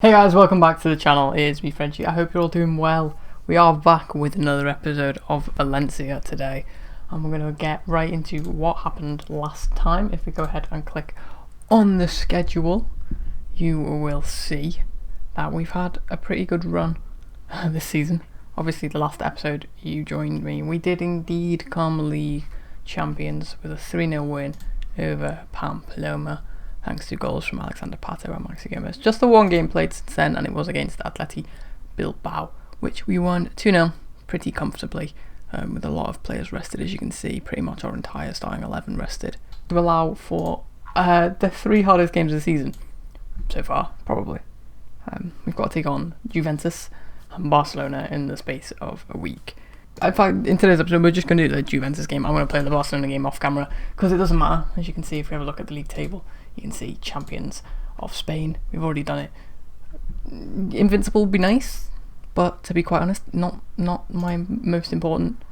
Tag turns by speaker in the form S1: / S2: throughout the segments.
S1: Hey guys, welcome back to the channel. It's me, Frenchie. I hope you're all doing well. We are back with another episode of Valencia today, and we're going to get right into what happened last time. If we go ahead and click on the schedule, you will see that we've had a pretty good run this season. Obviously, the last episode you joined me. We did indeed come league champions with a 3-0 win over Pamplona, thanks to goals from Alexander Pato and Maxi Gomez. Just the one game played since then, and it was against Atleti Bilbao, which we won 2-0 pretty comfortably, with a lot of players rested, as you can see. Pretty much our entire starting 11 rested. To allow for the 3 hardest games of the season so far, probably. We've got to take on Juventus and Barcelona in the space of a week. In fact, in today's episode, we're just going to do the Juventus game. I'm going to play the Barcelona game off camera because it doesn't matter. As you can see, if we have a look at the league table, you can see champions of Spain. We've already done it. Invincible would be nice, but to be quite honest, not my most important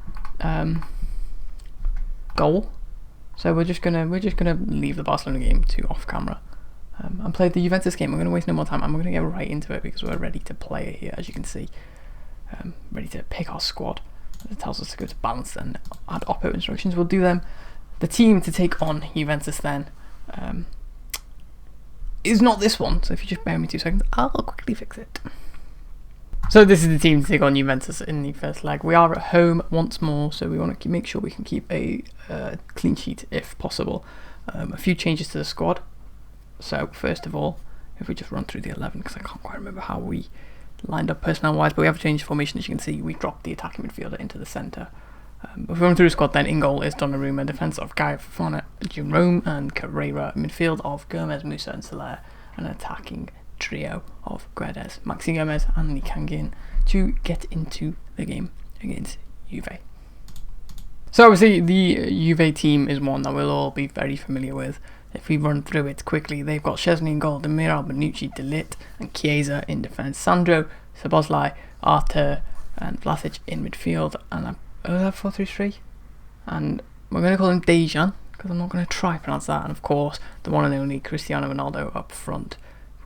S1: goal. So we're just gonna leave the Barcelona game to off camera and play the Juventus game. We're gonna waste no more time, and we're gonna get right into it because we're ready to play it here. As you can see, ready to pick our squad. It tells us to go to balance and add oppo instructions. We'll do them. The team to take on Juventus then is not this one, so if you just bear with me 2 seconds, I'll quickly fix it. So this is the team to take on Juventus in the first leg. We are at home once more, so we want to make sure we can keep a clean sheet if possible. A few changes to the squad. So first of all, if we just run through the 11, because I can't quite remember how we lined up personnel-wise, but we have a change of formation. As you can see, we dropped the attacking midfielder into the centre. If we run through the squad, then in goal is Donnarumma, defence of Guy Fofana, Jerome and Carrera, midfield of Gomez, Musa and Soler, an attacking trio of Guedes, Maxi Gomez and Lee Kangin to get into the game against Juve. So obviously the Juve team is one that we'll all be very familiar with. If we run through it quickly, they've got Szczesny in goal, Demiral, Bonucci, De Ligt and Chiesa in defence, Sandro, Szoboszlai, Arthur and Vlasic in midfield, and 4-3-3, and we're going to call him Dejan because I'm not going to try to pronounce that. And of course, the one and only Cristiano Ronaldo up front,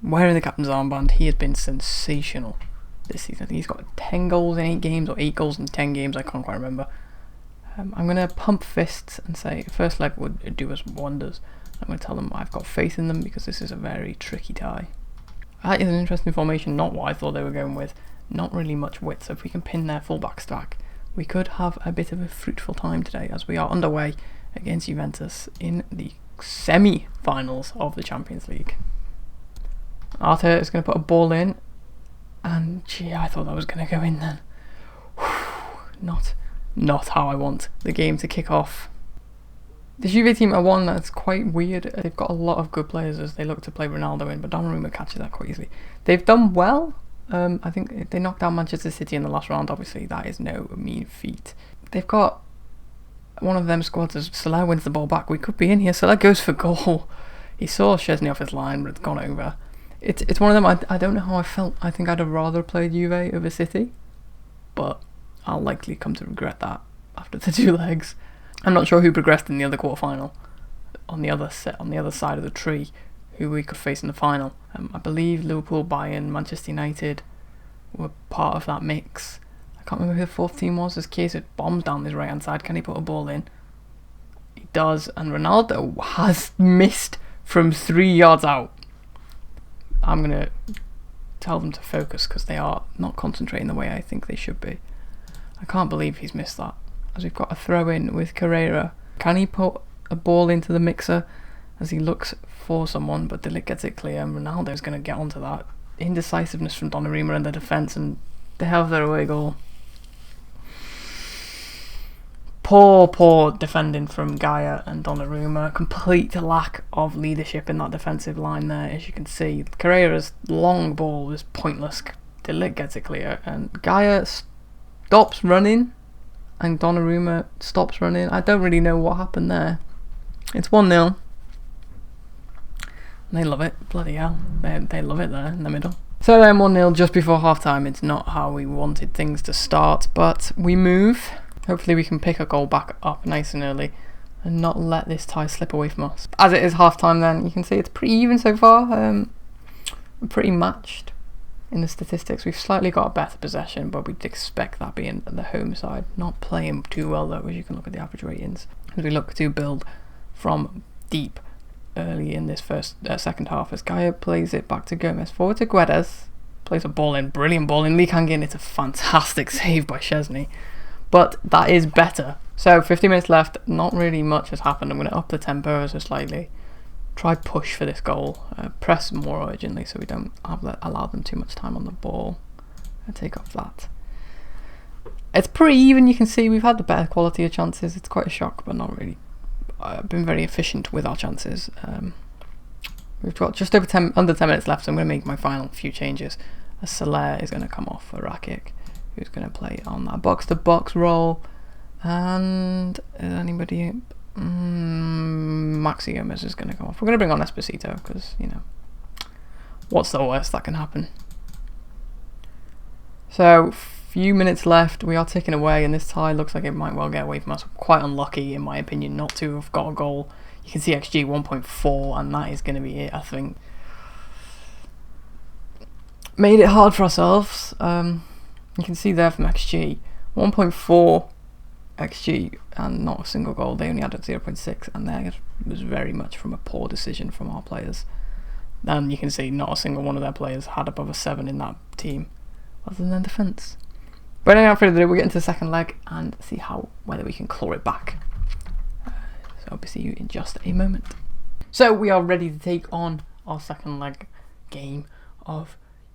S1: wearing the captain's armband. He has been sensational this season. I think he's got 10 goals in 8 games or 8 goals in 10 games. I can't quite remember. I'm going to pump fists and say first leg would do us wonders. I'm going to tell them I've got faith in them because this is a very tricky tie. That is an interesting formation, not what I thought they were going with. Not really much width, so if we can pin their full-back stack, we could have a bit of a fruitful time today as we are underway against Juventus in the semi-finals of the Champions League. Arthur is going to put a ball in, and gee, I thought that was going to go in then. Not how I want the game to kick off. The Juve team are one that's quite weird. They've got a lot of good players as they look to play Ronaldo in, but Donnarumma catches that quite easily. They've done well. I think they knocked out Manchester City in the last round. Obviously, that is no mean feat. They've got one of them squads as Soler wins the ball back. We could be in here. Soler goes for goal. He saw Szczesny off his line, but it's gone over. It's one of them. I don't know how I felt. I think I'd have rather played Juve over City, but I'll likely come to regret that after the 2 legs. I'm not sure who progressed in the other quarterfinal on the other side of the tree, who we could face in the final. I believe Liverpool, Bayern, Manchester United were part of that mix. I can't remember who the 4th team was. As Chiesa bombs down this right hand side, can he put a ball in? He does, and Ronaldo has missed from 3 yards out. I'm going to tell them to focus because they are not concentrating the way I think they should be. I can't believe he's missed that, as we've got a throw in with Carrera. Can he put a ball into the mixer as he looks for someone, but De Ligt gets it clear, and Ronaldo's going to get onto that. Indecisiveness from Donnarumma in the defence, and they have their away goal. Poor defending from Gaia and Donnarumma. Complete lack of leadership in that defensive line there, as you can see. Carrera's long ball was pointless. De Ligt gets it clear, and Gaia stops running, and Donnarumma stops running. I don't really know what happened there. It's 1-0. They love it, bloody hell. They love it there in the middle. So then 1-0 just before half time. It's not how we wanted things to start, but we move. Hopefully we can pick a goal back up nice and early and not let this tie slip away from us. As it is half time then, you can see it's pretty even so far. Pretty matched. in the statistics. We've slightly got a better possession, but we'd expect that being the home side. Not playing too well though, as you can look at the average ratings. As we look to build from deep early in this second half, as Gaia plays it back to Gomez, forward to Guedes, plays a ball in, brilliant ball in, Lee Kang-in. It's a fantastic save by Szczesny, but that is better. So 50 minutes left, not really much has happened. I'm going to up the tempo so slightly, try push for this goal, press more urgently so we don't allow them too much time on the ball, and take off that. It's pretty even. You can see we've had the better quality of chances. It's quite a shock, but not really. Been very efficient with our chances. We've got just over under 10 minutes left, so I'm going to make my final few changes. Soler is going to come off for Rakic, who's going to play on that box-to-box role. And anybody... Maxi Gomez is going to come off. We're going to bring on Esposito, because, you know, what's the worst that can happen? So, few minutes left, we are ticking away, and this tie looks like it might well get away from us. Quite unlucky, in my opinion, not to have got a goal. You can see XG 1.4, and that is going to be it, I think. Made it hard for ourselves. You can see there from XG 1.4 XG and not a single goal. They only had at 0.6, and that was very much from a poor decision from our players. And you can see not a single one of their players had above a 7 in that team, other than their defence. But anyway, without further ado, we'll get into the second leg and see whether we can claw it back. So I'll see you in just a moment. So we are ready to take on our second leg game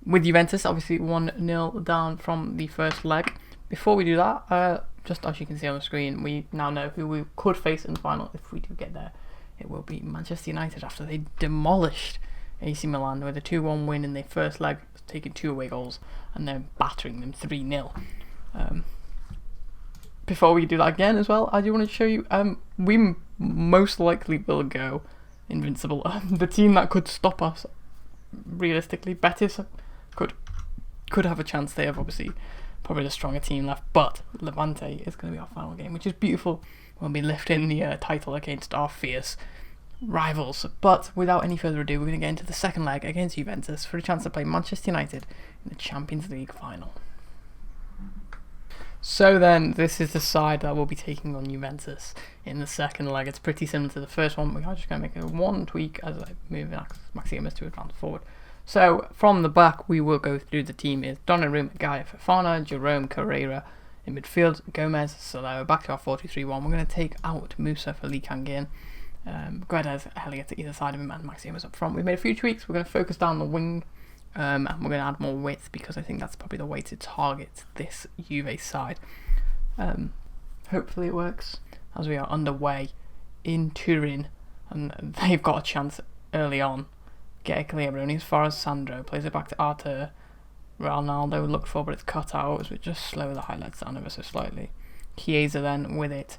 S1: with Juventus. Obviously 1-0 down from the first leg. Before we do that, just as you can see on the screen, we now know who we could face in the final if we do get there. It will be Manchester United after they demolished AC Milan with a 2-1 win in their first leg, taking 2 away goals, and then battering them 3-0. Before we do that again as well, I do want to show you, we most likely will go invincible. The team that could stop us, realistically, Betis could have a chance. They have obviously probably the stronger team left, but Levante is going to be our final game, which is beautiful. We'll be lifting the title against our fierce rivals. But without any further ado, we're going to get into the second leg against Juventus for a chance to play Manchester United in the Champions League final. So then, this is the side that will be taking on Juventus in the second leg. It's pretty similar to the first one. We are just going to make one tweak as I move Maxi Gomez to advance forward. So, from the back, we will go through the team is Donnarumma, Gaia, Fofana, Jerome, Carrera. In midfield, Gomez, Soler. Back to our 4-2-3-1. We're going to take out Musa for Lee Kang-in. Guedes, Elliott to either side of him, and Maxi Gomez up front. We've made a few tweaks. We're going to focus down the wing, and we're going to add more width, because I think that's probably the way to target this Juve side. Hopefully it works, as we are underway in Turin, and they've got a chance early on. Get it clear, only as far as Sandro. Plays it back to Arthur. Ronaldo looked for, but it's cut out, as we just slow the highlights down ever so slightly. Chiesa then with it.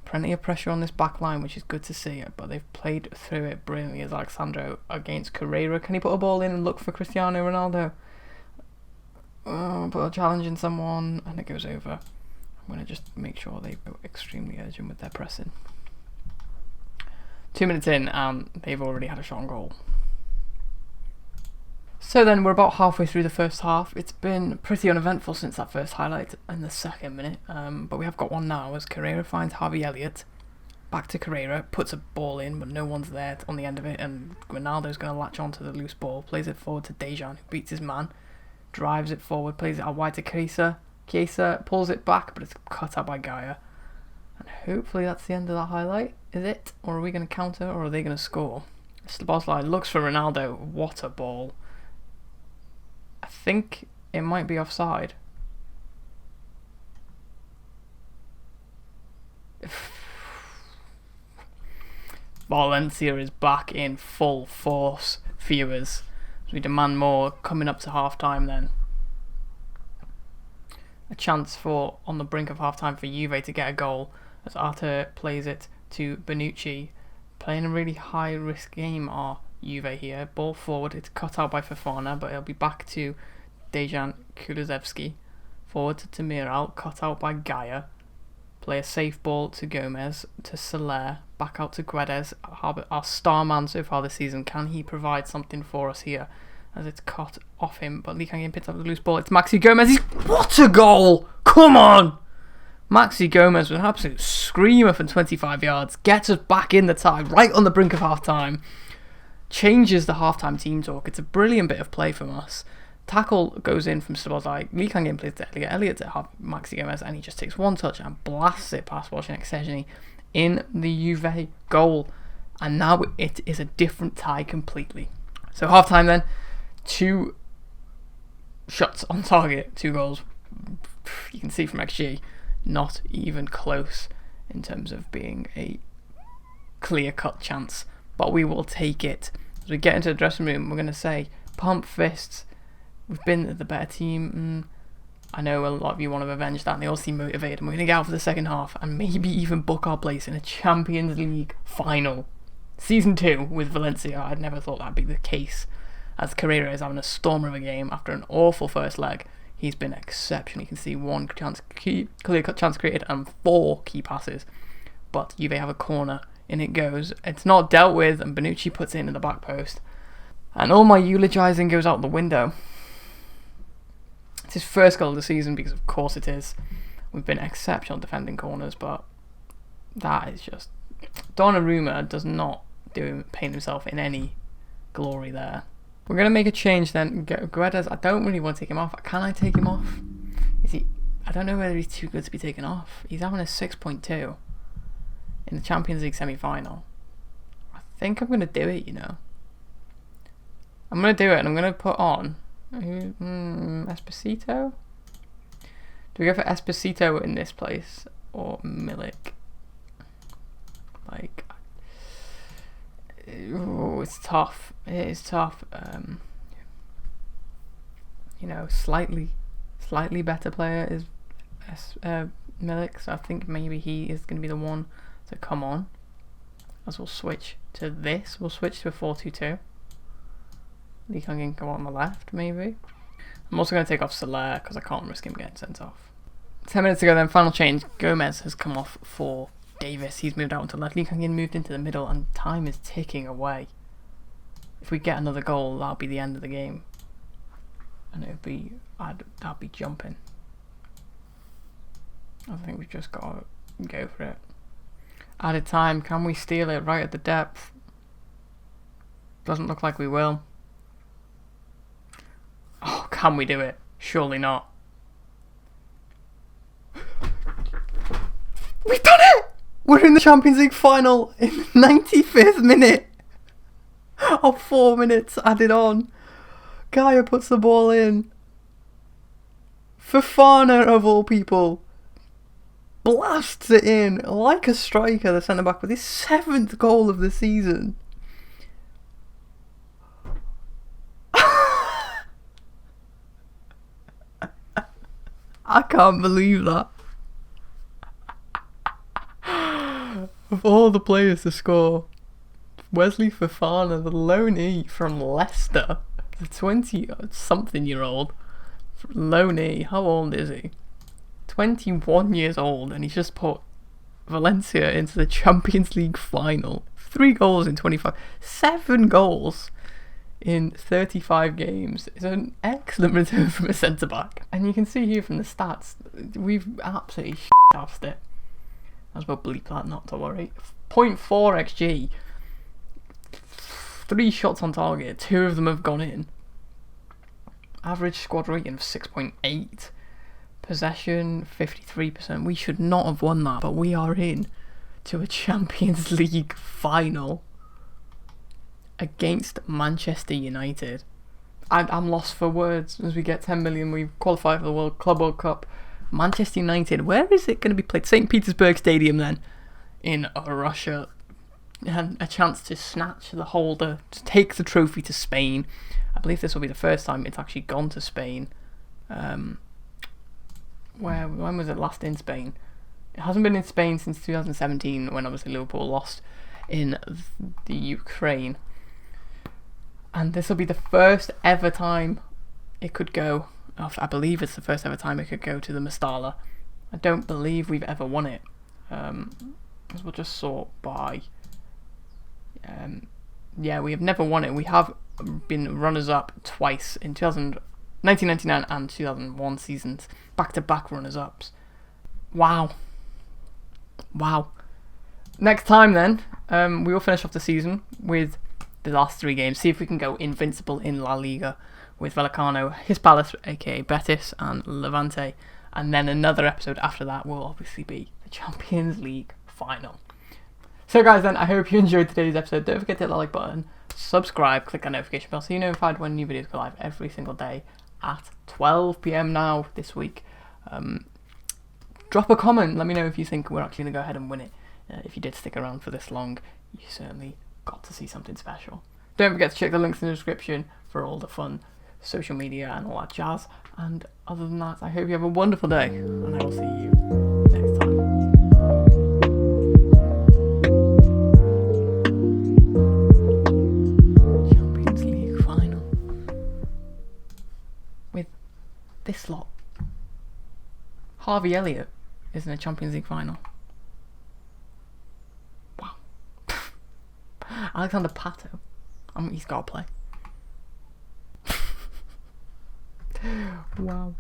S1: Plenty of pressure on this back line, which is good to see, but they've played through it brilliantly as Alexandro against Carrera. Can he put a ball in and look for Cristiano Ronaldo? Put a challenge in someone, and it goes over. I'm going to just make sure they go extremely urgent with their pressing. 2 minutes in, and they've already had a shot on goal. So then, we're about halfway through the first half. It's been pretty uneventful since that first highlight in the second minute, but we have got one now as Carrera finds Harvey Elliott. Back to Carrera, puts a ball in, but no one's there on the end of it, and Ronaldo's going to latch onto the loose ball, plays it forward to Dejan, who beats his man, drives it forward, plays it out wide to Chiesa. Chiesa pulls it back, but it's cut out by Gaia. And hopefully that's the end of that highlight. Is it? Or are we going to counter, or are they going to score? Szoboszlai looks for Ronaldo. What a ball. I think it might be offside. Valencia is back in full force, viewers. We demand more coming up to half time then. A chance for, on the brink of half time, for Juve to get a goal as Arthur plays it to Bonucci. Playing a really high risk game are Juve here. Ball forward, it's cut out by Fofana, but it'll be back to Dejan Kulusevski. Forward to Tamiral, cut out by Gaia. Play a safe ball to Gomez, to Soler, back out to Guedes, our star man so far this season. Can he provide something for us here? as it's cut off him, but Lee Kang-in picks up the loose ball. It's Maxi Gomez. What a goal! Come on! Maxi Gomez with an absolute screamer from 25 yards, gets us back in the tie, right on the brink of half-time, changes the half-time team talk. It's a brilliant bit of play from us. Tackle goes in from Sabozai. Lee Kang-in plays to Elliot. Elliot to Maxi Gomez, and he just takes one touch and blasts it past Wojciech Szczesny in the Juve goal. And now it is a different tie completely. So half-time then, 2 shots on target, 2 goals. You can see from XG, not even close in terms of being a clear-cut chance. But we will take it. As we get into the dressing room, we're going to say, pump fists. We've been the better team. I know a lot of you want to avenge that, and they all seem motivated. And we're going to get out for the second half and maybe even book our place in a Champions League final. Season 2 with Valencia. I'd never thought that'd be the case, as Carrera is having a stormer of a game after an awful first leg. He's been exceptional. You can see 1 clear-cut chance created and 4 key passes. But Juve have a corner. In it goes. It's not dealt with, and Bonucci puts it in the back post. And all my eulogising goes out the window. It's his first goal of the season, because of course it is. We've been exceptional defending corners, but that is just... Donnarumma does not paint himself in any glory there. We're going to make a change then. Guedes, I don't really want to take him off. Can I take him off? Is he? I don't know whether he's too good to be taken off. He's having a 6.2 in the Champions League semi-final. I think I'm going to do it, you know. I'm going to do it, and I'm going to put on... Esposito? Do we go for Esposito in this place, or Milik? Like... Oh, it's tough. It is tough. You know, slightly better player is Milik, so I think maybe he is going to be the one to come on. As we'll switch to this. We'll switch to a 4-2-2. Lee Kang-in go on the left, maybe. I'm also going to take off Soler because I can't risk him getting sent off. 10 minutes ago then, final change. Gomez has come off for Davis. He's moved out onto the left. Lee Kang-in moved into the middle, and time is ticking away. If we get another goal, that'll be the end of the game. And I'd be jumping. I think we've just got to go for it. Added time. Can we steal it right at the depth? Doesn't look like we will. Oh, can we do it? Surely not. We've done it! We're in the Champions League final in the 95th minute. Of 4 minutes added on. Gaia puts the ball in. Fofana, of all people, blasts it in like a striker, the centre-back, with his 7th goal of the season. I can't believe that. Of all the players to score, Wesley Fofana, the loanee from Leicester, the 20-something-year-old loanee, how old is he? 21 years old, and he's just put Valencia into the Champions League final. 3 goals in 25, 7 goals in 35 games. It's an excellent return from a centre-back. And you can see here from the stats, we've absolutely shit-housed it. I was about to bleep that, not to worry. 0.4 XG. 3 shots on target, 2 of them have gone in. Average squad rating of 6.8. Possession 53%. We should not have won that, but we are in to a Champions League final against Manchester United. I'm lost for words. As we get 10 million, we qualify for the Club World Cup. Manchester United, where is it going to be played? St. Petersburg Stadium then, in Russia. And a chance to snatch the holder, to take the trophy to Spain. I believe this will be the first time it's actually gone to Spain. When was it last in Spain? It hasn't been in Spain since 2017, when obviously Liverpool lost in the Ukraine. And this will be the first ever time it could go. I believe it's the first ever time it could go to the Mestalla. I don't believe we've ever won it. As we'll just sort by. Yeah, we have never won it. We have been runners-up twice in 1999 and 2001 seasons, back-to-back runners-ups. Wow. Next time then, we will finish off the season with the last 3 games, see if we can go invincible in La Liga with Vallecano, his Palace, aka Betis, and Levante, and then another episode after that will obviously be the Champions League final. So guys, then I hope you enjoyed today's episode. Don't forget to hit the like button, subscribe, click that notification bell so you're notified when new videos go live every single day at 12 PM now this week. Drop a comment, let me know if you think we're actually going to go ahead and win it. If you did stick around for this long, you certainly got to see something special. Don't forget to check the links in the description for all the fun social media and all that jazz. And other than that, I hope you have a wonderful day, and I will see you next time. Champions League final with this lot. Harvey Elliott is in a Champions League final. Wow. Alexander Pato. He's got to play. Wow.